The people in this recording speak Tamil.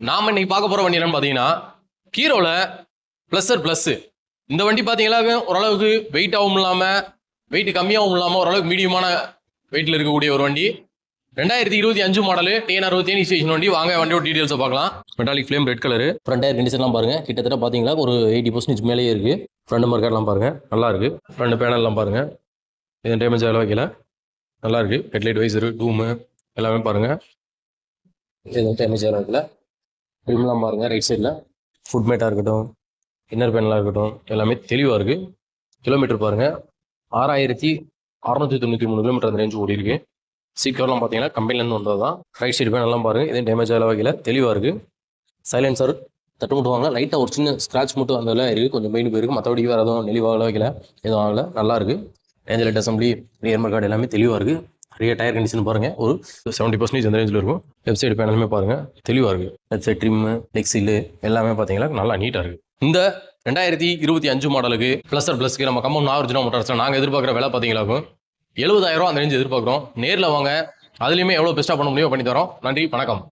நாம இன்னைக்கு பார்க்க போற வண்டி என்னன்னு பாத்தீங்கன்னா ஹீரோல பிளஸர் பிளஸ். இந்த வண்டி பாத்தீங்கன்னா ஓரளவுக்கு வெயிட்டாகவும் இல்லாம வெயிட் கம்மியாகவும் இல்லாம ஓரளவுக்கு மீடியமான வெயிட்ல இருக்கக்கூடிய ஒரு வண்டி. 2025 மாடலு TN60 ஸ்டேஷன் வண்டி. வாங்க வண்டியோட டீடைல்ஸை பார்க்கலாம். Metallic flame red colour. Front tyre கண்டிஷன்லாம் பாருங்க, கிட்டத்தட்ட பாத்தீங்கன்னா ஒரு 80% மேலேயே இருக்கு. ஃப்ரண்ட் மார்க்கெட்லாம் பாருங்க, நல்லா இருக்கு. ஃப்ரண்ட் பேனல்லாம் பாருங்க, எதுவும் டேமேஜ் ஆகல வைக்கல, நல்லா இருக்கு. ஹெட்லைட் வைசரு டூமு எல்லாமே பாருங்க, எதுவும் டேமேஜ் ஆகல வைக்கல. ட்ரிம்லாம் பாருங்கள், ரைட் சைடில் ஃபுட் மேட்டாக இருக்கட்டும், இன்னர் பேனலாக இருக்கட்டும், எல்லாமே தெளிவாக இருக்குது. கிலோமீட்டர் பாருங்கள், 6693 கிலோமீட்டர் அந்த ரேஞ்சு ஓடி இருக்கு. சீட் கவர்லாம் பார்த்தீங்கன்னா கம்பெனிலேருந்து வந்தது தான். ரைட் சைடு பேனல்லாம் பாருங்கள், எதுவும் டேமேஜ் ஆகல வகையில் தெளிவாக இருக்குது. சைலன்சர் தட்டு மட்டும் வாங்கலாம், லைட்டாக ஒரு சின்ன ஸ்க்ராட்ச் மட்டும் அந்த வேலை இருக்குது, கொஞ்சம் மெயின் போயிருக்கு. மற்றபடி வேறு எதுவும் நெளிவாகல வைக்கல, எதுவும் ஆகலை, நல்லா இருக்குது. Range light assembly, rear mark எல்லாமே தெளிவாக இருக்குது. ரியர் டயர் கண்டிஷன் பாருங்கள், ஒரு 70% அந்த ரேஞ்சில் இருக்கும். லெஃப்ட் சைடு பேனலுமே பாருங்கள் தெளிவாக இருக்குது. லெஃப்ட் சைடு ட்ரிம்மு நெக்ஸில் எல்லாமே பார்த்தீங்கன்னா நல்லா நீட்டாக இருக்குது. இந்த 2025 மாடலுக்கு ப்ளஸ்க்கு நம்ம கம்பம் நாகார்ஜுனா மோட்டார்ஸில் நாங்கள் எதிர்பார்க்குற விலை பார்த்தீங்களாக்கும் 70,000 அந்த ரேஞ்சு எதிர்பார்க்குறோம். நேரில் வாங்க, அதுலேயுமே எவ்வளோ பெஸ்ட்டாக பண்ண முடியும் பண்ணி தரோம். நன்றி, வணக்கம்.